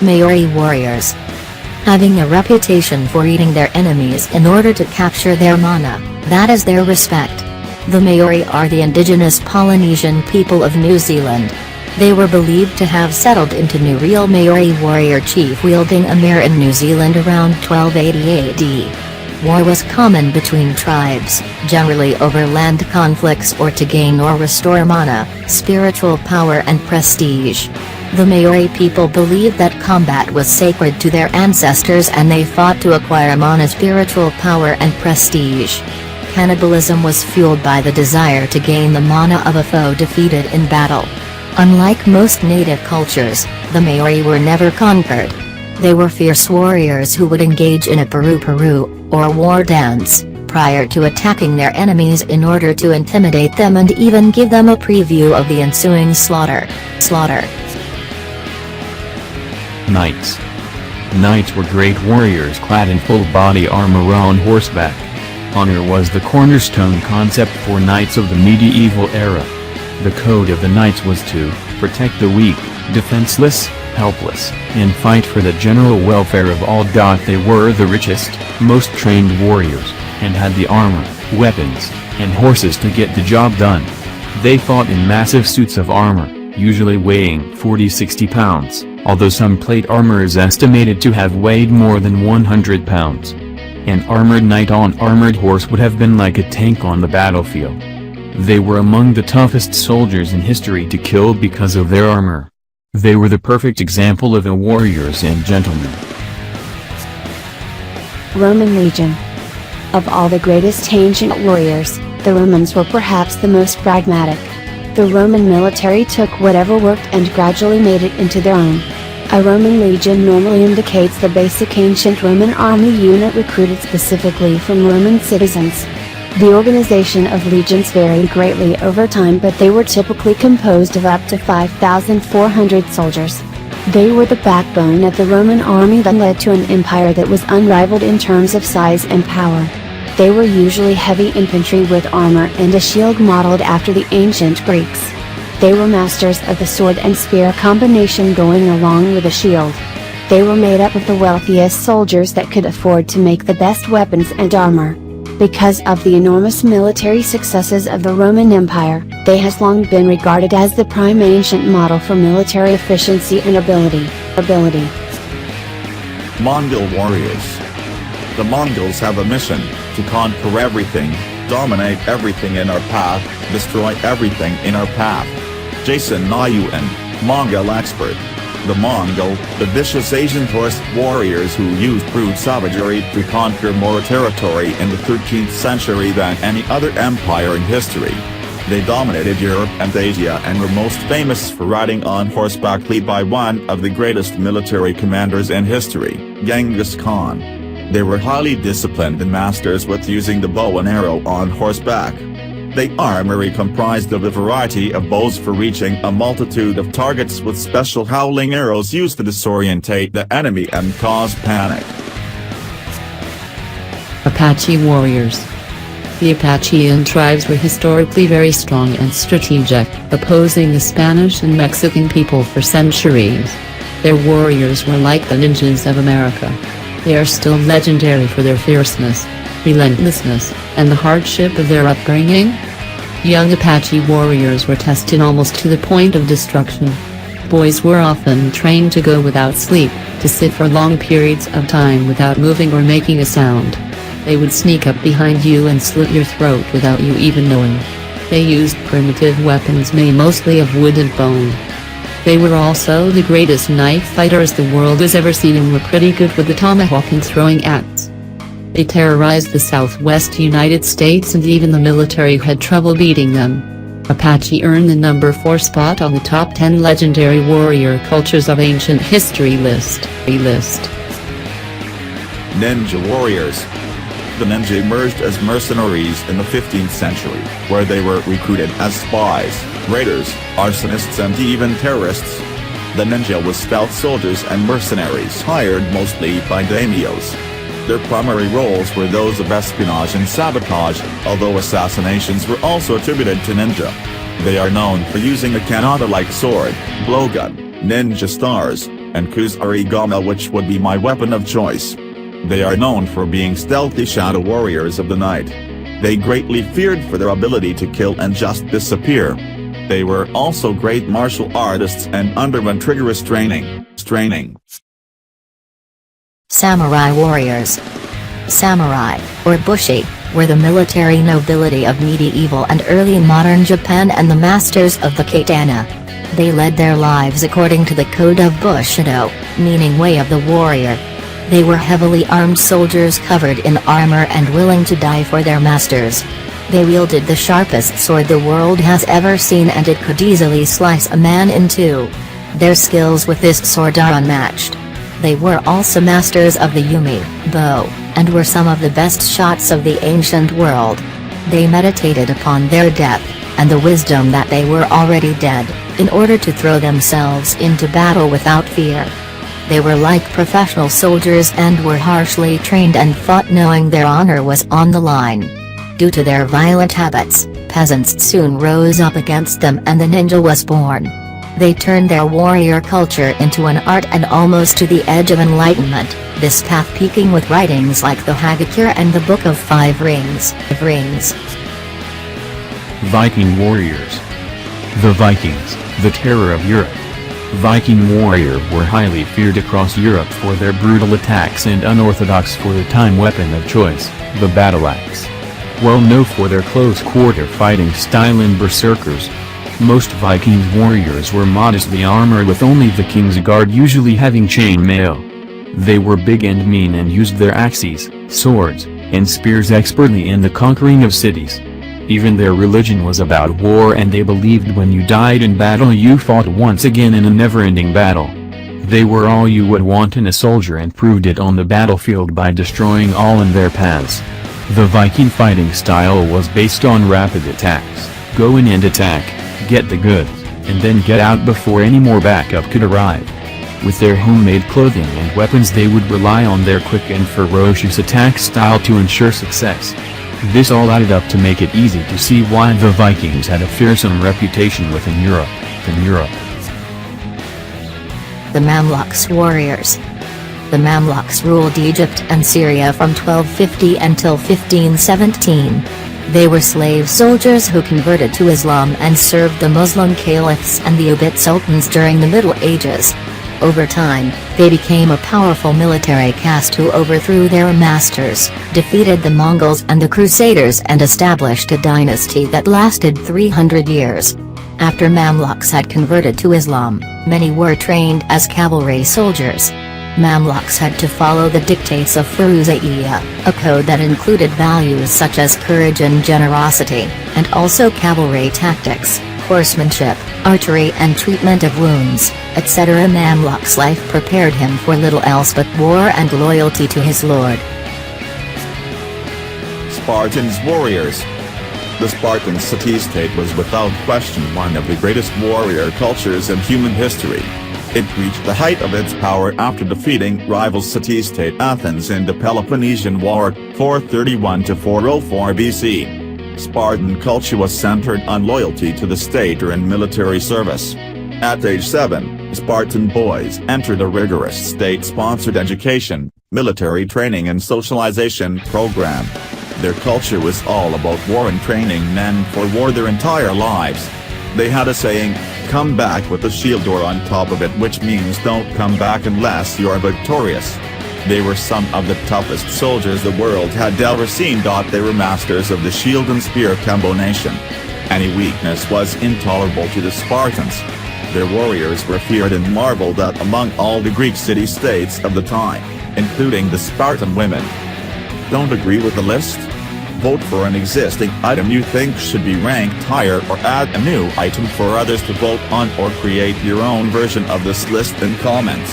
Maori Warriors. Having a reputation for eating their enemies in order to capture their mana, that is their respect. The Maori are the indigenous Polynesian people of New Zealand. They were believed to have settled into New Real Maori warrior chief wielding a mirror in New Zealand around 1280 AD. War was common between tribes, generally over land conflicts or to gain or restore mana, spiritual power and prestige. The Maori people believed that combat was sacred to their ancestors and they fought to acquire mana, spiritual power and prestige. Cannibalism was fueled by the desire to gain the mana of a foe defeated in battle. Unlike most native cultures, the Maori were never conquered. They were fierce warriors who would engage in a paru-paru, or war dance, prior to attacking their enemies in order to intimidate them and even give them a preview of the ensuing slaughter. Knights. Knights were great warriors clad in full-body armor on horseback. Honor was the cornerstone concept for knights of the medieval era. The code of the knights was to protect the weak, defenseless, helpless, and fight for the general welfare of all. They were the richest, most trained warriors, and had the armor, weapons, and horses to get the job done. They fought in massive suits of armor, usually weighing 40–60 pounds, although some plate armor is estimated to have weighed more than 100 pounds. An armored knight on armored horse would have been like a tank on the battlefield. They were among the toughest soldiers in history to kill because of their armor. They were the perfect example of warriors and gentlemen. Roman Legion. Of all the greatest ancient warriors, the Romans were perhaps the most pragmatic. The Roman military took whatever worked and gradually made it into their own. A Roman legion normally indicates the basic ancient Roman army unit recruited specifically from Roman citizens. The organization of legions varied greatly over time, but they were typically composed of up to 5,400 soldiers. They were the backbone of the Roman army that led to an empire that was unrivaled in terms of size and power. They were usually heavy infantry with armor and a shield modeled after the ancient Greeks. They were masters of the sword and spear combination going along with a shield. They were made up of the wealthiest soldiers that could afford to make the best weapons and armor. Because of the enormous military successes of the Roman Empire, they has long been regarded as the prime ancient model for military efficiency and ability. Mongol Warriors. The Mongols have a mission, to conquer everything, dominate everything in our path, destroy everything in our path. Jason Nguyen, Mongol expert. The Mongol, the vicious Asian horse warriors who used brute savagery to conquer more territory in the 13th century than any other empire in history. They dominated Europe and Asia and were most famous for riding on horseback, led by one of the greatest military commanders in history, Genghis Khan. They were highly disciplined and masters with using the bow and arrow on horseback. Their armory comprised of a variety of bows for reaching a multitude of targets, with special howling arrows used to disorientate the enemy and cause panic. Apache Warriors. The Apachean tribes were historically very strong and strategic, opposing the Spanish and Mexican people for centuries. Their warriors were like the ninjas of America. They are still legendary for their fierceness, relentlessness, and the hardship of their upbringing. Young Apache warriors were tested almost to the point of destruction. Boys were often trained to go without sleep, to sit for long periods of time without moving or making a sound. They would sneak up behind you and slit your throat without you even knowing. They used primitive weapons made mostly of wood and bone. They were also the greatest knife fighters the world has ever seen and were pretty good with the tomahawk and throwing axe. They terrorized the southwest United States and even the military had trouble beating them. Apache earned the number 4 spot on the top 10 legendary warrior cultures of ancient history list. Ninja Warriors. The ninja emerged as mercenaries in the 15th century, where they were recruited as spies, raiders, arsonists and even terrorists. The ninja was stealth soldiers and mercenaries hired mostly by daimyos. Their primary roles were those of espionage and sabotage, although assassinations were also attributed to ninja. They are known for using a katana-like sword, blowgun, ninja stars, and kusarigama, which would be my weapon of choice. They are known for being stealthy shadow warriors of the night. They greatly feared for their ability to kill and just disappear. They were also great martial artists and underwent rigorous training. Samurai Warriors. Samurai, or bushi, were the military nobility of medieval and early modern Japan and the masters of the katana. They led their lives according to the code of Bushido, meaning way of the warrior. They were heavily armed soldiers covered in armor and willing to die for their masters. They wielded the sharpest sword the world has ever seen, and it could easily slice a man in two. Their skills with this sword are unmatched. They were also masters of the yumi, bow, and were some of the best shots of the ancient world. They meditated upon their death, and the wisdom that they were already dead, in order to throw themselves into battle without fear. They were like professional soldiers and were harshly trained and fought knowing their honor was on the line. Due to their violent habits, peasants soon rose up against them and the ninja was born. They turned their warrior culture into an art and almost to the edge of enlightenment, this path peaking with writings like the Hagakure and the Book of Five Rings. Viking Warriors. The Vikings, the terror of Europe. Viking warriors were highly feared across Europe for their brutal attacks and unorthodox for the time weapon of choice, the battle axe. Well known for their close-quarter fighting style and berserkers. Most Viking warriors were modestly armored with only the king's guard usually having chain mail. They were big and mean and used their axes, swords, and spears expertly in the conquering of cities. Even their religion was about war, and they believed when you died in battle you fought once again in a never-ending battle. They were all you would want in a soldier and proved it on the battlefield by destroying all in their paths. The Viking fighting style was based on rapid attacks, go in and attack, get the goods, and then get out before any more backup could arrive. With their homemade clothing and weapons they would rely on their quick and ferocious attack style to ensure success. This all added up to make it easy to see why the Vikings had a fearsome reputation within Europe. The Mamluks Warriors. The Mamluks ruled Egypt and Syria from 1250 until 1517. They were slave soldiers who converted to Islam and served the Muslim caliphs and the Ubaid sultans during the Middle Ages. Over time, they became a powerful military caste who overthrew their masters, defeated the Mongols and the Crusaders, and established a dynasty that lasted 300 years. After Mamluks had converted to Islam, many were trained as cavalry soldiers. Mamluks had to follow the dictates of Firuzaiya, a code that included values such as courage and generosity, and also cavalry tactics, horsemanship, archery and treatment of wounds, etc. Mamluk's life prepared him for little else but war and loyalty to his lord. Spartans Warriors. The Spartan city-state was without question one of the greatest warrior cultures in human history. It reached the height of its power after defeating rival city-state Athens in the Peloponnesian War, 431 to 404 BC. Spartan culture was centered on loyalty to the state or in military service. At age 7, Spartan boys entered a rigorous state-sponsored education, military training and socialization program. Their culture was all about war and training men for war their entire lives. They had a saying, "Come back with a shield or on top of it," which means don't come back unless you are victorious. They were some of the toughest soldiers the world had ever seen. They were masters of the shield and spear combination. Any weakness was intolerable to the Spartans. Their warriors were feared and marveled at among all the Greek city-states of the time, including the Spartan women. Don't agree with the list? Vote for an existing item you think should be ranked higher, or add a new item for others to vote on, or create your own version of this list in comments.